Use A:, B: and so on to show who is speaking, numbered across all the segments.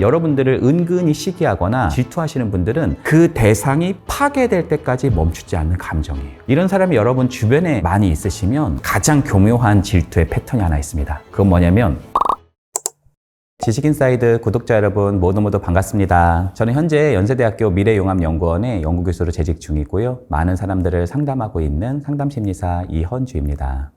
A: 여러분들을 은근히 시기하거나 질투하시는 분들은 그 대상이 파괴될 때까지 멈추지 않는 감정이에요. 이런 사람이 여러분 주변에 많이 있으시면 가장 교묘한 질투의 패턴이 하나 있습니다. 그건 뭐냐면, 지식인사이드 구독자 여러분 모두 반갑습니다. 저는 현재 연세대학교 미래융합연구원의 연구교수로 재직 중이고요. 많은 사람들을 상담하고 있는 상담심리사 이헌주입니다.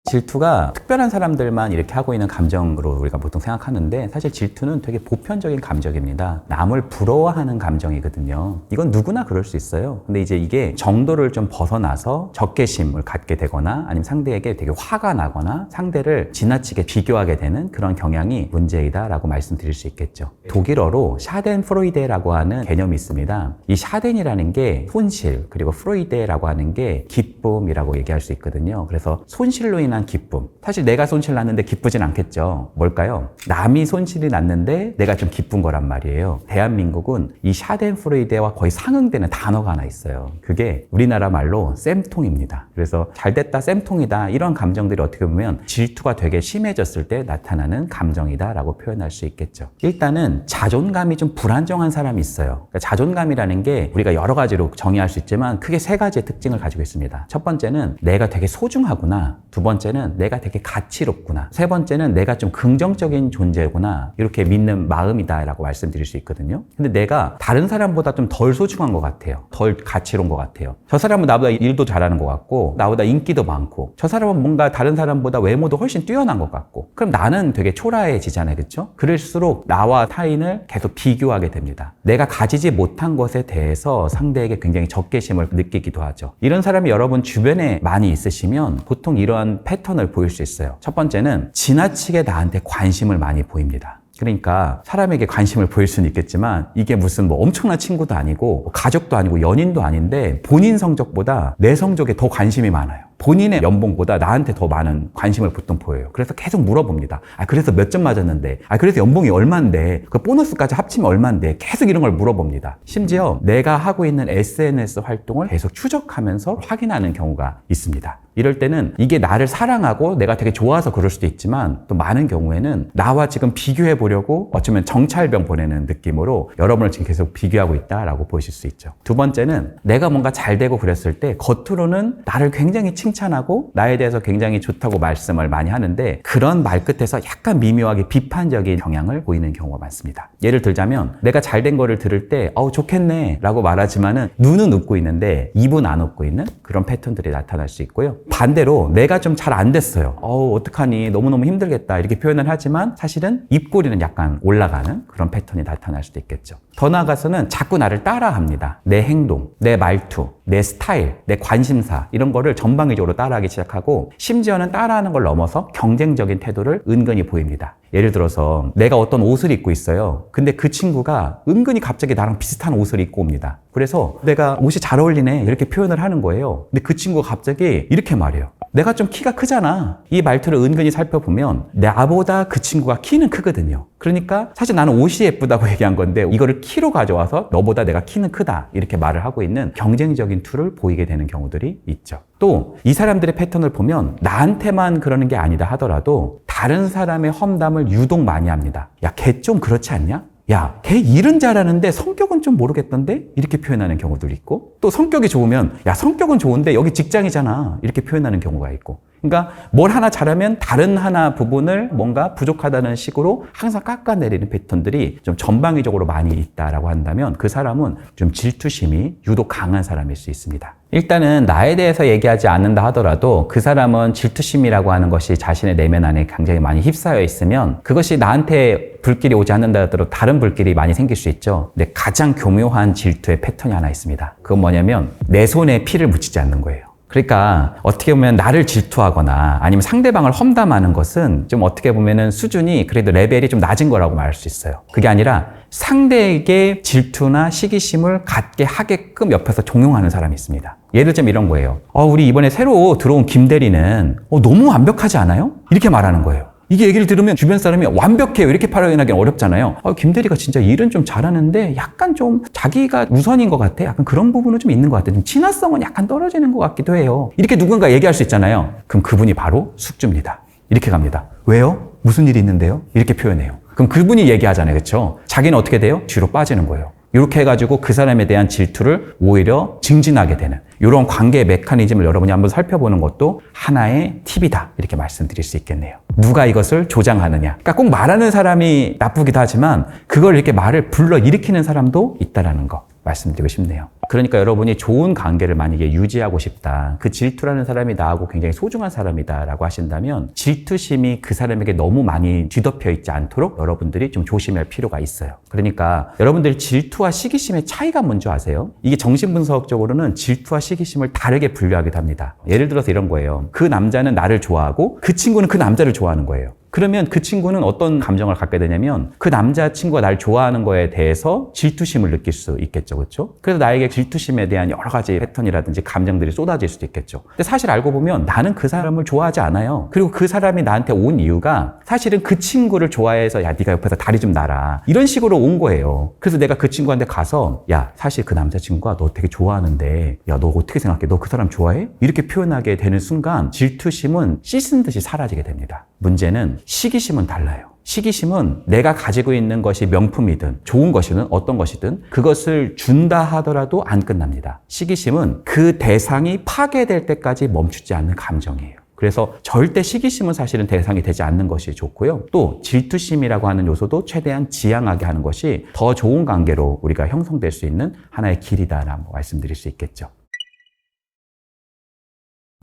A: 질투가 특별한 사람들만 이렇게 하고 있는 감정으로 우리가 보통 생각하는데, 사실 질투는 되게 보편적인 감정입니다. 남을 부러워하는 감정이거든요. 이건 누구나 그럴 수 있어요. 근데 이제 이게 정도를 좀 벗어나서 적개심을 갖게 되거나, 아니면 상대에게 되게 화가 나거나 상대를 지나치게 비교하게 되는 그런 경향이 문제이다라고 말씀드릴 수 있겠죠. 독일어로 샤덴프로이데라고 하는 개념이 있습니다. 이 샤덴이라는 게 손실, 그리고 프로이데라고 하는 게 기쁨이라고 얘기할 수 있거든요. 그래서 손실로 인한 기쁨. 사실 내가 손실 났는데 기쁘진 않겠죠. 뭘까요? 남이 손실이 났는데 내가 좀 기쁜 거란 말이에요. 대한민국은 이 샤덴프로이데와 거의 상응되는 단어가 하나 있어요. 그게 우리나라 말로 쌤통입니다. 그래서 잘됐다, 쌤통이다, 이런 감정들이 어떻게 보면 질투가 되게 심해졌을 때 나타나는 감정이다라고 표현할 수 있겠죠. 일단은 자존감이 좀 불안정한 사람이 있어요. 그러니까 자존감이라는 게 우리가 여러 가지로 정의할 수 있지만 크게 세 가지의 특징을 가지고 있습니다. 첫 번째는 내가 되게 소중하구나. 두 번째는 내가 되게 가치롭구나. 세 번째는 내가 좀 긍정적인 존재구나. 이렇게 믿는 마음이다 라고 말씀드릴 수 있거든요. 근데 내가 다른 사람보다 좀 덜 소중한 것 같아요. 덜 가치로운 것 같아요. 저 사람은 나보다 일도 잘하는 것 같고, 나보다 인기도 많고, 저 사람은 뭔가 다른 사람보다 외모도 훨씬 뛰어난 것 같고, 그럼 나는 되게 초라해지잖아요. 그렇죠? 그럴수록 나와 타인을 계속 비교하게 됩니다. 내가 가지지 못한 것에 대해서 상대에게 굉장히 적개심을 느끼기도 하죠. 이런 사람이 여러분 주변에 많이 있으시면 보통 이러한 패턴을 보일 수 있어요. 첫 번째는 지나치게 나한테 관심을 많이 보입니다. 그러니까 사람에게 관심을 보일 수는 있겠지만 이게 무슨 뭐 엄청난 친구도 아니고 가족도 아니고 연인도 아닌데 본인 성적보다 내 성적에 더 관심이 많아요. 본인의 연봉보다 나한테 더 많은 관심을 보통 보여요. 그래서 계속 물어봅니다. 그래서 몇 점 맞았는데, 그래서 연봉이 얼만데, 그 보너스까지 합치면 얼만데, 계속 이런 걸 물어봅니다. 심지어 내가 하고 있는 SNS 활동을 계속 추적하면서 확인하는 경우가 있습니다. 이럴 때는 이게 나를 사랑하고 내가 되게 좋아서 그럴 수도 있지만, 또 많은 경우에는 나와 지금 비교해 보려고 어쩌면 정찰병 보내는 느낌으로 여러분을 지금 계속 비교하고 있다라고 보실 수 있죠. 두 번째는 내가 뭔가 잘 되고 그랬을 때 겉으로는 나를 굉장히 칭찬하고 나에 대해서 굉장히 좋다고 말씀을 많이 하는데, 그런 말끝에서 약간 미묘하게 비판적인 경향을 보이는 경우가 많습니다. 예를 들자면 내가 잘된 거를 들을 때 좋겠네 라고 말하지만은 눈은 웃고 있는데 입은 안 웃고 있는 그런 패턴들이 나타날 수 있고요. 반대로 내가 좀 잘 안 됐어요. 어떡하니, 너무너무 힘들겠다, 이렇게 표현을 하지만 사실은 입꼬리는 약간 올라가는 그런 패턴이 나타날 수도 있겠죠. 더 나아가서는 자꾸 나를 따라합니다. 내 행동, 내 말투, 내 스타일, 내 관심사, 이런 거를 전방위적으로 따라하기 시작하고, 심지어는 따라하는 걸 넘어서 경쟁적인 태도를 은근히 보입니다. 예를 들어서 내가 어떤 옷을 입고 있어요. 근데 그 친구가 은근히 갑자기 나랑 비슷한 옷을 입고 옵니다. 그래서 내가 옷이 잘 어울리네 이렇게 표현을 하는 거예요. 근데 그 친구가 갑자기 이렇게 말해요. 내가 좀 키가 크잖아. 이 말투를 은근히 살펴보면 나보다 그 친구가 키는 크거든요. 그러니까 사실 나는 옷이 예쁘다고 얘기한 건데 이거를 키로 가져와서 너보다 내가 키는 크다 이렇게 말을 하고 있는 경쟁적인 툴을 보이게 되는 경우들이 있죠. 또 이 사람들의 패턴을 보면 나한테만 그러는 게 아니다 하더라도 다른 사람의 험담을 유독 많이 합니다. 야, 걔 좀 그렇지 않냐? 야, 걔 일은 잘하는데 성격은 좀 모르겠던데? 이렇게 표현하는 경우도 있고, 또 성격이 좋으면 야, 성격은 좋은데 여기 직장이잖아 이렇게 표현하는 경우가 있고, 그러니까 뭘 하나 잘하면 다른 하나 부분을 뭔가 부족하다는 식으로 항상 깎아내리는 패턴들이 좀 전방위적으로 많이 있다라고 한다면 그 사람은 좀 질투심이 유독 강한 사람일 수 있습니다. 일단은 나에 대해서 얘기하지 않는다 하더라도 그 사람은 질투심이라고 하는 것이 자신의 내면 안에 굉장히 많이 휩싸여 있으면 그것이 나한테 불길이 오지 않는다 하더라도 다른 불길이 많이 생길 수 있죠. 근데 가장 교묘한 질투의 패턴이 하나 있습니다. 그건 뭐냐면 내 손에 피를 묻히지 않는 거예요. 그러니까 어떻게 보면 나를 질투하거나 아니면 상대방을 험담하는 것은 좀 어떻게 보면은 수준이 그래도 레벨이 좀 낮은 거라고 말할 수 있어요. 그게 아니라 상대에게 질투나 시기심을 갖게 하게끔 옆에서 종용하는 사람이 있습니다. 예를 들자면 이런 거예요. 우리 이번에 새로 들어온 김 대리는 너무 완벽하지 않아요? 이렇게 말하는 거예요. 이게 얘기를 들으면 주변 사람이 완벽해요 이렇게 표현하기는 어렵잖아요. 김대리가 진짜 일은 좀 잘하는데 약간 좀 자기가 우선인 것 같아. 약간 그런 부분은 좀 있는 것 같아. 좀 친화성은 약간 떨어지는 것 같기도 해요. 이렇게 누군가 얘기할 수 있잖아요. 그럼 그분이 바로 숙주입니다. 이렇게 갑니다. 왜요? 무슨 일이 있는데요? 이렇게 표현해요. 그럼 그분이 얘기하잖아요. 그렇죠? 자기는 어떻게 돼요? 뒤로 빠지는 거예요. 이렇게 해가지고 그 사람에 대한 질투를 오히려 증진하게 되는 이런 관계의 메커니즘을 여러분이 한번 살펴보는 것도 하나의 팁이다. 이렇게 말씀드릴 수 있겠네요. 누가 이것을 조장하느냐. 그러니까 꼭 말하는 사람이 나쁘기도 하지만 그걸 이렇게 말을 불러일으키는 사람도 있다는 거 말씀드리고 싶네요. 그러니까 여러분이 좋은 관계를 만약에 유지하고 싶다. 그 질투라는 사람이 나하고 굉장히 소중한 사람이다 라고 하신다면 질투심이 그 사람에게 너무 많이 뒤덮여 있지 않도록 여러분들이 좀 조심할 필요가 있어요. 그러니까 여러분들이 질투와 시기심의 차이가 뭔지 아세요? 이게 정신분석적으로는 질투와 시기심을 다르게 분류하기도 합니다. 예를 들어서 이런 거예요. 그 남자는 나를 좋아하고 그 친구는 그 남자를 좋아하는 거예요. 그러면 그 친구는 어떤 감정을 갖게 되냐면 그 남자친구가 날 좋아하는 거에 대해서 질투심을 느낄 수 있겠죠. 그렇죠? 그래서 나에게 질투심에 대한 여러 가지 패턴이라든지 감정들이 쏟아질 수도 있겠죠. 근데 사실 알고 보면 나는 그 사람을 좋아하지 않아요. 그리고 그 사람이 나한테 온 이유가 사실은 그 친구를 좋아해서 야 네가 옆에서 다리 좀 놔라 이런 식으로 온 거예요. 그래서 내가 그 친구한테 가서 야 사실 그 남자친구가 너 되게 좋아하는데 야 너 어떻게 생각해? 너 그 사람 좋아해? 이렇게 표현하게 되는 순간 질투심은 씻은 듯이 사라지게 됩니다. 문제는 시기심은 달라요. 시기심은 내가 가지고 있는 것이 명품이든 좋은 것이든 어떤 것이든 그것을 준다 하더라도 안 끝납니다. 시기심은 그 대상이 파괴될 때까지 멈추지 않는 감정이에요. 그래서 절대 시기심은 사실은 대상이 되지 않는 것이 좋고요. 또 질투심이라고 하는 요소도 최대한 지양하게 하는 것이 더 좋은 관계로 우리가 형성될 수 있는 하나의 길이다라고 말씀드릴 수 있겠죠.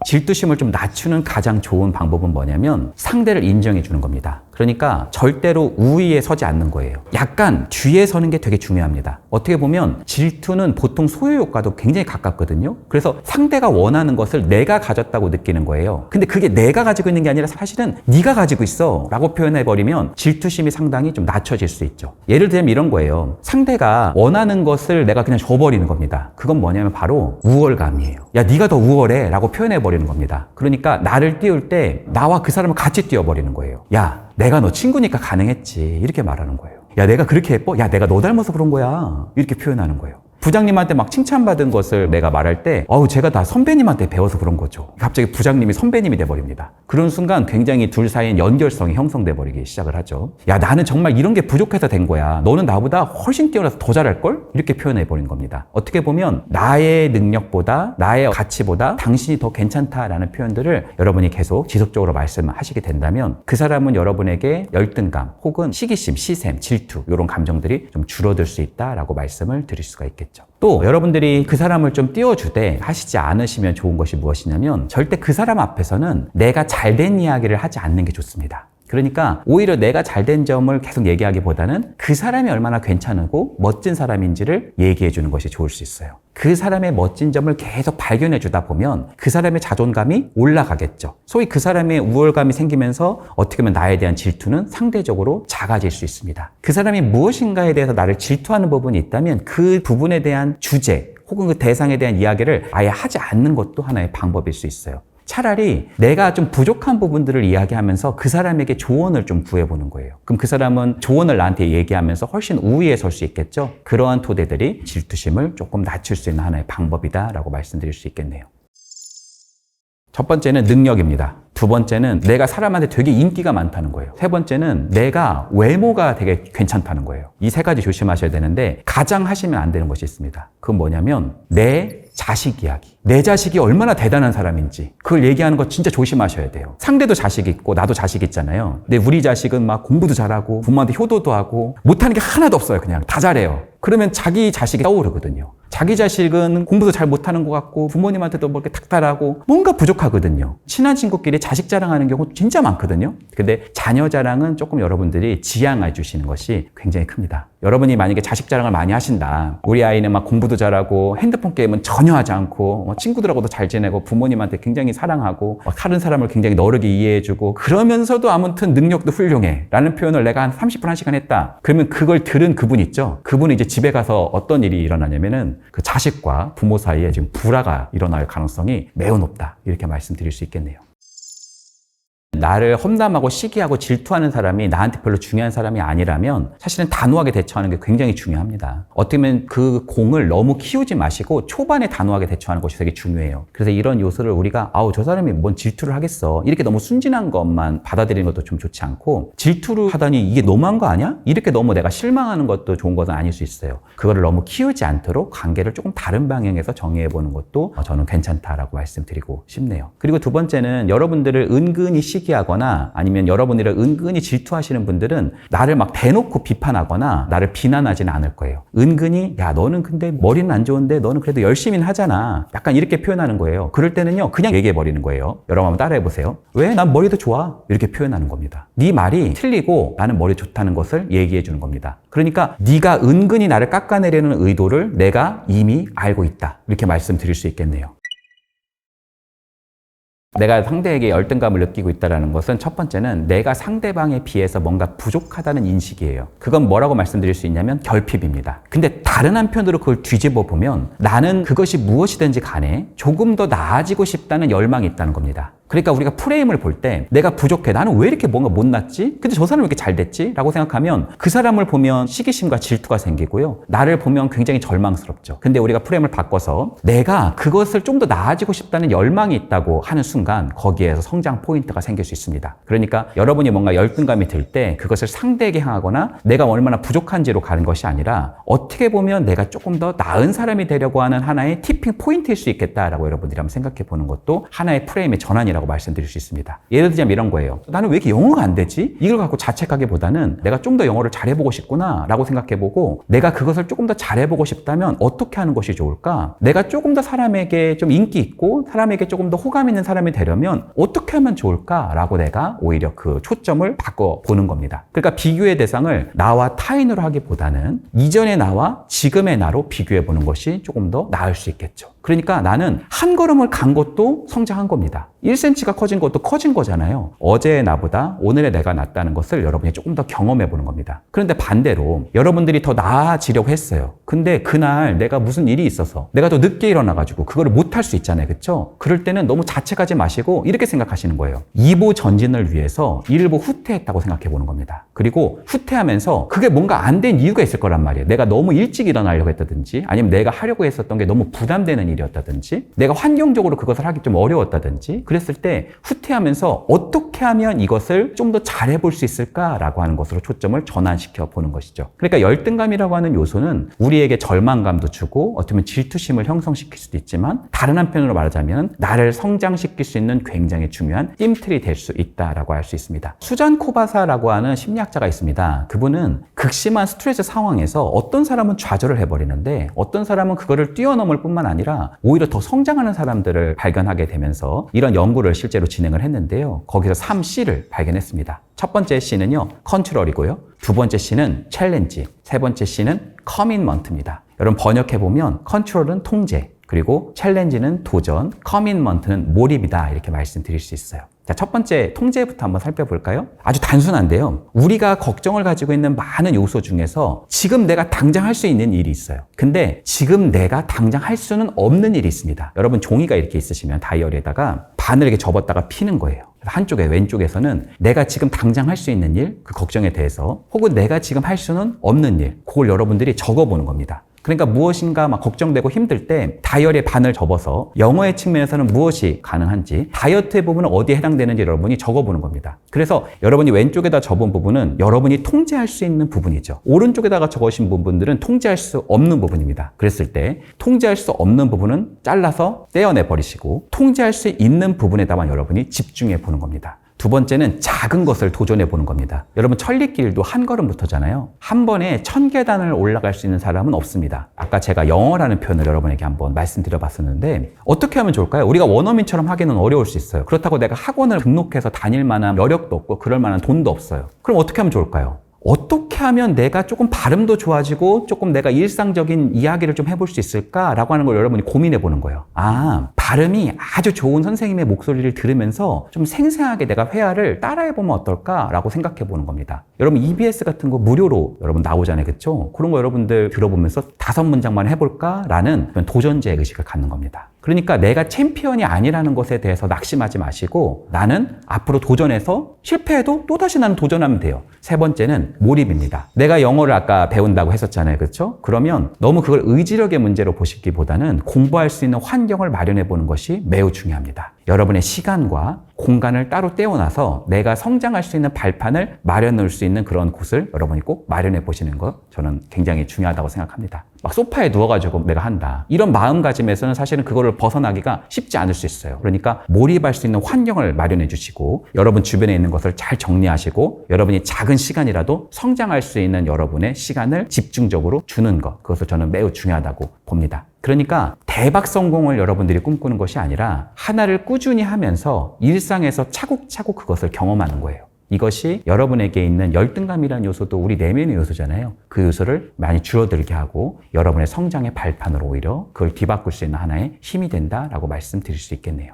A: 질투심을 좀 낮추는 가장 좋은 방법은 뭐냐면 상대를 인정해 주는 겁니다. 그러니까 절대로 우위에 서지 않는 거예요. 약간 뒤에 서는 게 되게 중요합니다. 어떻게 보면 질투는 보통 소유욕과도 굉장히 가깝거든요. 그래서 상대가 원하는 것을 내가 가졌다고 느끼는 거예요. 근데 그게 내가 가지고 있는 게 아니라 사실은 네가 가지고 있어 라고 표현해버리면 질투심이 상당히 좀 낮춰질 수 있죠. 예를 들면 이런 거예요. 상대가 원하는 것을 내가 그냥 줘버리는 겁니다. 그건 뭐냐면 바로 우월감이에요. 야 네가 더 우월해 라고 표현해버리는 겁니다. 그러니까 나를 띄울 때 나와 그 사람을 같이 띄워버리는 거예요. 야 내가 너 친구니까 가능했지 이렇게 말하는 거예요. 야 내가 그렇게 예뻐? 야 내가 너 닮아서 그런 거야 이렇게 표현하는 거예요. 부장님한테 막 칭찬받은 것을 내가 말할 때 제가 다 선배님한테 배워서 그런 거죠. 갑자기 부장님이 선배님이 돼버립니다. 그런 순간 굉장히 둘 사이의 연결성이 형성돼 버리기 시작을 하죠. 야 나는 정말 이런 게 부족해서 된 거야. 너는 나보다 훨씬 뛰어나서 더 잘할걸? 이렇게 표현해 버린 겁니다. 어떻게 보면 나의 능력보다 나의 가치보다 당신이 더 괜찮다라는 표현들을 여러분이 계속 지속적으로 말씀하시게 된다면 그 사람은 여러분에게 열등감 혹은 시기심, 시샘, 질투 이런 감정들이 좀 줄어들 수 있다라고 말씀을 드릴 수가 있겠죠. 또 여러분들이 그 사람을 좀 띄워주되 하시지 않으시면 좋은 것이 무엇이냐면 절대 그 사람 앞에서는 내가 잘된 이야기를 하지 않는 게 좋습니다. 그러니까 오히려 내가 잘된 점을 계속 얘기하기보다는 그 사람이 얼마나 괜찮고 멋진 사람인지를 얘기해 주는 것이 좋을 수 있어요. 그 사람의 멋진 점을 계속 발견해 주다 보면 그 사람의 자존감이 올라가겠죠. 소위 그 사람의 우월감이 생기면서 어떻게 보면 나에 대한 질투는 상대적으로 작아질 수 있습니다. 그 사람이 무엇인가에 대해서 나를 질투하는 부분이 있다면 그 부분에 대한 주제 혹은 그 대상에 대한 이야기를 아예 하지 않는 것도 하나의 방법일 수 있어요. 차라리 내가 좀 부족한 부분들을 이야기하면서 그 사람에게 조언을 좀 구해보는 거예요. 그럼 그 사람은 조언을 나한테 얘기하면서 훨씬 우위에 설 수 있겠죠? 그러한 토대들이 질투심을 조금 낮출 수 있는 하나의 방법이다라고 말씀드릴 수 있겠네요. 첫 번째는 능력입니다. 두 번째는 내가 사람한테 되게 인기가 많다는 거예요. 세 번째는 내가 외모가 되게 괜찮다는 거예요. 이 세 가지 조심하셔야 되는데 가장 하시면 안 되는 것이 있습니다. 그건 뭐냐면 내 자식 이야기. 내 자식이 얼마나 대단한 사람인지 그걸 얘기하는 거 진짜 조심하셔야 돼요. 상대도 자식 있고 나도 자식 있잖아요. 근데 우리 자식은 막 공부도 잘하고 부모한테 효도도 하고 못하는 게 하나도 없어요. 그냥 다 잘해요. 그러면 자기 자식이 떠오르거든요. 자기 자식은 공부도 잘 못하는 것 같고 부모님한테도 뭐 이렇게 탁달하고 뭔가 부족하거든요. 친한 친구끼리 자식 자랑하는 경우 진짜 많거든요. 근데 자녀 자랑은 조금 여러분들이 지양해 주시는 것이 굉장히 큽니다. 여러분이 만약에 자식 자랑을 많이 하신다. 우리 아이는 막 공부도 잘하고 핸드폰 게임은 전혀 하지 않고 친구들하고도 잘 지내고 부모님한테 굉장히 사랑하고 다른 사람을 굉장히 너르게 이해해주고 그러면서도 아무튼 능력도 훌륭해 라는 표현을 내가 한 30분 1시간 했다. 그러면 그걸 들은 그분 있죠. 그분은 이제 집에 가서 어떤 일이 일어나냐면은 그 자식과 부모 사이에 지금 불화가 일어날 가능성이 매우 높다. 이렇게 말씀드릴 수 있겠네요. 나를 험담하고 시기하고 질투하는 사람이 나한테 별로 중요한 사람이 아니라면 사실은 단호하게 대처하는 게 굉장히 중요합니다. 어떻게 보면 그 공을 너무 키우지 마시고 초반에 단호하게 대처하는 것이 되게 중요해요. 그래서 이런 요소를 우리가 저 사람이 뭔 질투를 하겠어, 이렇게 너무 순진한 것만 받아들이는 것도 좀 좋지 않고, 질투를 하다니 이게 너무한 거 아니야? 이렇게 너무 내가 실망하는 것도 좋은 것은 아닐 수 있어요. 그거를 너무 키우지 않도록 관계를 조금 다른 방향에서 정의해보는 것도 저는 괜찮다라고 말씀드리고 싶네요. 그리고 두 번째는, 여러분들을 은근히 시기하거나 아니면 여러분들을 은근히 질투하시는 분들은 나를 막 대놓고 비판하거나 나를 비난하지는 않을 거예요. 은근히 야, 너는 근데 머리는 안 좋은데 너는 그래도 열심히는 하잖아, 약간 이렇게 표현하는 거예요. 그럴 때는요, 그냥 얘기해버리는 거예요. 여러분 한번 따라해보세요. 왜? 난 머리도 좋아, 이렇게 표현하는 겁니다. 네 말이 틀리고 나는 머리 좋다는 것을 얘기해 주는 겁니다. 그러니까 네가 은근히 나를 깎아내리는 의도를 내가 이미 알고 있다, 이렇게 말씀드릴 수 있겠네요. 내가 상대에게 열등감을 느끼고 있다는 것은, 첫 번째는 내가 상대방에 비해서 뭔가 부족하다는 인식이에요. 그건 뭐라고 말씀드릴 수 있냐면 결핍입니다. 근데 다른 한편으로 그걸 뒤집어 보면 나는 그것이 무엇이든지 간에 조금 더 나아지고 싶다는 열망이 있다는 겁니다. 그러니까 우리가 프레임을 볼 때 내가 부족해, 나는 왜 이렇게 뭔가 못났지? 근데 저 사람은 왜 이렇게 잘 됐지? 라고 생각하면 그 사람을 보면 시기심과 질투가 생기고요, 나를 보면 굉장히 절망스럽죠. 근데 우리가 프레임을 바꿔서 내가 그것을 좀 더 나아지고 싶다는 열망이 있다고 하는 순간 거기에서 성장 포인트가 생길 수 있습니다. 그러니까 여러분이 뭔가 열등감이 들 때 그것을 상대에게 향하거나 내가 얼마나 부족한지로 가는 것이 아니라, 어떻게 보면 내가 조금 더 나은 사람이 되려고 하는 하나의 티핑 포인트일 수 있겠다라고 여러분들이 한번 생각해 보는 것도 하나의 프레임의 전환이라고 말씀드릴 수 있습니다. 예를 들자면 이런 거예요. 나는 왜 이렇게 영어가 안 되지? 이걸 갖고 자책하기보다는 내가 좀 더 영어를 잘해보고 싶구나 라고 생각해보고, 내가 그것을 조금 더 잘해보고 싶다면 어떻게 하는 것이 좋을까? 내가 조금 더 사람에게 좀 인기 있고 사람에게 조금 더 호감 있는 사람이 되려면 어떻게 하면 좋을까? 라고 내가 오히려 그 초점을 바꿔보는 겁니다. 그러니까 비교의 대상을 나와 타인으로 하기보다는 이전의 나와 지금의 나로 비교해보는 것이 조금 더 나을 수 있겠죠. 그러니까 나는 한 걸음을 간 것도 성장한 겁니다. 1cm가 커진 것도 커진 거잖아요. 어제의 나보다 오늘의 내가 낫다는 것을 여러분이 조금 더 경험해 보는 겁니다. 그런데 반대로 여러분들이 더 나아지려고 했어요. 근데 그날 내가 무슨 일이 있어서 내가 더 늦게 일어나가지고 그거를 못할 수 있잖아요. 그렇죠? 그럴 때는 너무 자책하지 마시고 이렇게 생각하시는 거예요. 이보 전진을 위해서 일보 후퇴했다고 생각해 보는 겁니다. 그리고 후퇴하면서 그게 뭔가 안 된 이유가 있을 거란 말이에요. 내가 너무 일찍 일어나려고 했다든지, 아니면 내가 하려고 했었던 게 너무 부담되는 일이었다든지, 내가 환경적으로 그것을 하기 좀 어려웠다든지, 그랬을 때 후퇴하면서 어떻게 하면 이것을 좀 더 잘해볼 수 있을까라고 하는 것으로 초점을 전환시켜 보는 것이죠. 그러니까 열등감이라고 하는 요소는 우리에게 절망감도 주고 어떻게 보면 질투심을 형성시킬 수도 있지만, 다른 한편으로 말하자면 나를 성장시킬 수 있는 굉장히 중요한 찜틀이 될 수 있다라고 할 수 있습니다. 수잔 코바사라고 하는 심리학자가 있습니다. 그분은 극심한 스트레스 상황에서 어떤 사람은 좌절을 해버리는데 어떤 사람은 그거를 뛰어넘을 뿐만 아니라 오히려 더 성장하는 사람들을 발견하게 되면서 이런 연구를 실제로 진행을 했는데요. 거기서 3C를 발견했습니다. 첫 번째 C는요, 컨트롤이고요. 두 번째 C는 챌린지, 세 번째 C는 커밋먼트입니다. 여러분 번역해보면 컨트롤은 통제, 그리고 챌린지는 도전, 커밋먼트는 몰입이다, 이렇게 말씀드릴 수 있어요. 자, 첫 번째 통제부터 한번 살펴볼까요? 아주 단순한데요. 우리가 걱정을 가지고 있는 많은 요소 중에서 지금 내가 당장 할 수 있는 일이 있어요. 근데 지금 내가 당장 할 수는 없는 일이 있습니다. 여러분 종이가 이렇게 있으시면 다이어리에다가 바늘 이렇게 접었다가 피는 거예요. 한쪽에 왼쪽에서는 내가 지금 당장 할 수 있는 일, 그 걱정에 대해서, 혹은 내가 지금 할 수는 없는 일, 그걸 여러분들이 적어보는 겁니다. 그러니까 무엇인가 막 걱정되고 힘들 때 다이어리에 바늘 접어서 영어의 측면에서는 무엇이 가능한지, 다이어트의 부분은 어디에 해당되는지 여러분이 적어보는 겁니다. 그래서 여러분이 왼쪽에다 접은 부분은 여러분이 통제할 수 있는 부분이죠. 오른쪽에다가 적으신 부분들은 통제할 수 없는 부분입니다. 그랬을 때 통제할 수 없는 부분은 잘라서 떼어내 버리시고 통제할 수 있는 부분에다만 여러분이 집중해 보는 겁니다. 두 번째는 작은 것을 도전해 보는 겁니다. 여러분 천리길도 한 걸음부터잖아요. 한 번에 1000계단을 올라갈 수 있는 사람은 없습니다. 아까 제가 영어라는 표현을 여러분에게 한번 말씀드려 봤었는데 어떻게 하면 좋을까요? 우리가 원어민처럼 하기는 어려울 수 있어요. 그렇다고 내가 학원을 등록해서 다닐 만한 여력도 없고 그럴 만한 돈도 없어요. 그럼 어떻게 하면 좋을까요? 어떻게 하면 내가 조금 발음도 좋아지고 조금 내가 일상적인 이야기를 좀 해볼 수 있을까라고 하는 걸 여러분이 고민해 보는 거예요. 발음이 아주 좋은 선생님의 목소리를 들으면서 좀 생생하게 내가 회화를 따라해보면 어떨까라고 생각해 보는 겁니다. 여러분 EBS 같은 거 무료로 여러분 나오잖아요. 그렇죠? 그런 거 여러분들 들어보면서 5문장만 해볼까라는 도전자의 의식을 갖는 겁니다. 그러니까 내가 챔피언이 아니라는 것에 대해서 낙심하지 마시고 나는 앞으로 도전해서 실패해도 또다시 나는 도전하면 돼요. 세 번째는 몰입입니다. 내가 영어를 아까 배운다고 했었잖아요. 그렇죠? 그러면 너무 그걸 의지력의 문제로 보시기보다는 공부할 수 있는 환경을 마련해 보는 것이 매우 중요합니다. 여러분의 시간과 공간을 따로 떼어놔서 내가 성장할 수 있는 발판을 마련해 놓을 수 있는 그런 곳을 여러분이 꼭 마련해 보시는 것 저는 굉장히 중요하다고 생각합니다. 막 소파에 누워가지고 내가 한다. 이런 마음가짐에서는 사실은 그거를 벗어나기가 쉽지 않을 수 있어요. 그러니까 몰입할 수 있는 환경을 마련해 주시고 여러분 주변에 있는 것을 잘 정리하시고 여러분이 작은 시간이라도 성장할 수 있는 여러분의 시간을 집중적으로 주는 것. 그것을 저는 매우 중요하다고 봅니다. 그러니까 대박 성공을 여러분들이 꿈꾸는 것이 아니라 하나를 꾸준히 하면서 일상에서 차곡차곡 그것을 경험하는 거예요. 이것이 여러분에게 있는 열등감이라는 요소도 우리 내면의 요소잖아요. 그 요소를 많이 줄어들게 하고 여러분의 성장의 발판으로 오히려 그걸 뒤바꿀 수 있는 하나의 힘이 된다라고 말씀드릴 수 있겠네요.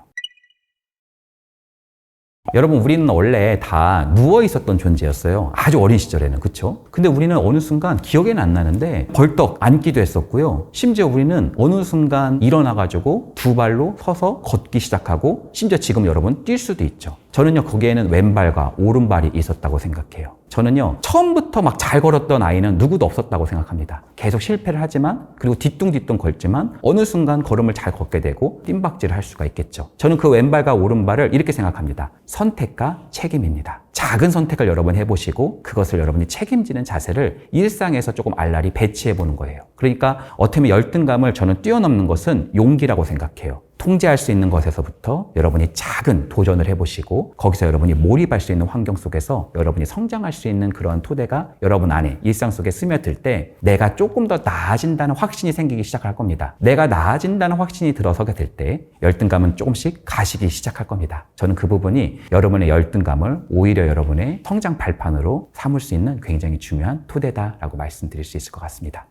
A: 여러분 우리는 원래 다 누워 있었던 존재였어요. 아주 어린 시절에는. 그렇죠? 근데 우리는 어느 순간 기억에는 안 나는데 벌떡 앉기도 했었고요. 심지어 우리는 어느 순간 일어나가지고 두 발로 서서 걷기 시작하고 심지어 지금 여러분 뛸 수도 있죠. 저는요 거기에는 왼발과 오른발이 있었다고 생각해요. 저는요 처음부터 막 잘 걸었던 아이는 누구도 없었다고 생각합니다. 계속 실패를 하지만 그리고 뒤뚱뒤뚱 걸지만 어느 순간 걸음을 잘 걷게 되고 뜀박질을 할 수가 있겠죠. 저는 그 왼발과 오른발을 이렇게 생각합니다. 선택과 책임입니다. 작은 선택을 여러분 해보시고 그것을 여러분이 책임지는 자세를 일상에서 조금 알랄리 배치해보는 거예요. 그러니까 어떻게 보면 열등감을 저는 뛰어넘는 것은 용기라고 생각해요. 통제할 수 있는 것에서부터 여러분이 작은 도전을 해보시고 거기서 여러분이 몰입할 수 있는 환경 속에서 여러분이 성장할 수 있는 그런 토대가 여러분 안에 일상 속에 스며들 때 내가 조금 더 나아진다는 확신이 생기기 시작할 겁니다. 내가 나아진다는 확신이 들어서게 될 때 열등감은 조금씩 가시기 시작할 겁니다. 저는 그 부분이 여러분의 열등감을 오히려 여러분의 성장 발판으로 삼을 수 있는 굉장히 중요한 토대다라고 말씀드릴 수 있을 것 같습니다.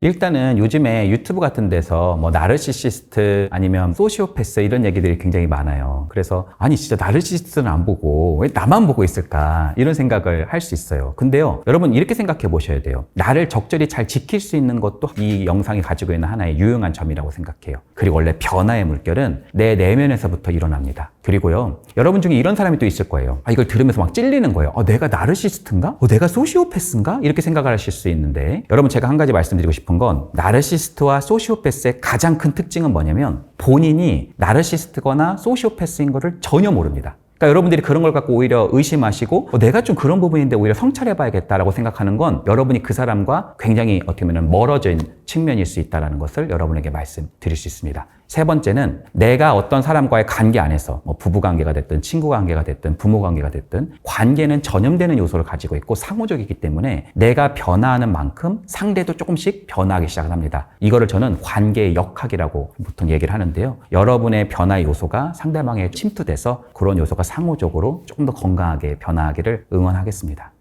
A: 일단은 요즘에 유튜브 같은 데서 뭐 나르시시스트 아니면 소시오패스 이런 얘기들이 굉장히 많아요. 그래서 아니 진짜 나르시시스트는 안 보고 왜 나만 보고 있을까 이런 생각을 할 수 있어요. 근데요 여러분 이렇게 생각해 보셔야 돼요. 나를 적절히 잘 지킬 수 있는 것도 이 영상이 가지고 있는 하나의 유용한 점이라고 생각해요. 그리고 원래 변화의 물결은 내 내면에서부터 일어납니다. 그리고요 여러분 중에 이런 사람이 또 있을 거예요. 이걸 들으면서 막 찔리는 거예요. 내가 나르시시스트인가? 내가 소시오패스인가? 이렇게 생각을 하실 수 있는데 여러분 제가 한 가지 말씀드리고 싶은 건 나르시스트와 소시오패스의 가장 큰 특징은 뭐냐면 본인이 나르시스트거나 소시오패스인 것을 전혀 모릅니다. 그러니까 여러분들이 그런 걸 갖고 오히려 의심하시고 내가 좀 그런 부분인데 오히려 성찰해봐야겠다라고 생각하는 건 여러분이 그 사람과 굉장히 어떻게 보면 멀어진 측면일 수 있다는 것을 여러분에게 말씀드릴 수 있습니다. 세 번째는 내가 어떤 사람과의 관계 안에서 부부관계가 됐든 친구관계가 됐든 부모관계가 됐든 관계는 전염되는 요소를 가지고 있고 상호적이기 때문에 내가 변화하는 만큼 상대도 조금씩 변화하기 시작을 합니다. 이거를 저는 관계의 역학이라고 보통 얘기를 하는데요. 여러분의 변화의 요소가 상대방에 침투돼서 그런 요소가 상호적으로 조금 더 건강하게 변화하기를 응원하겠습니다.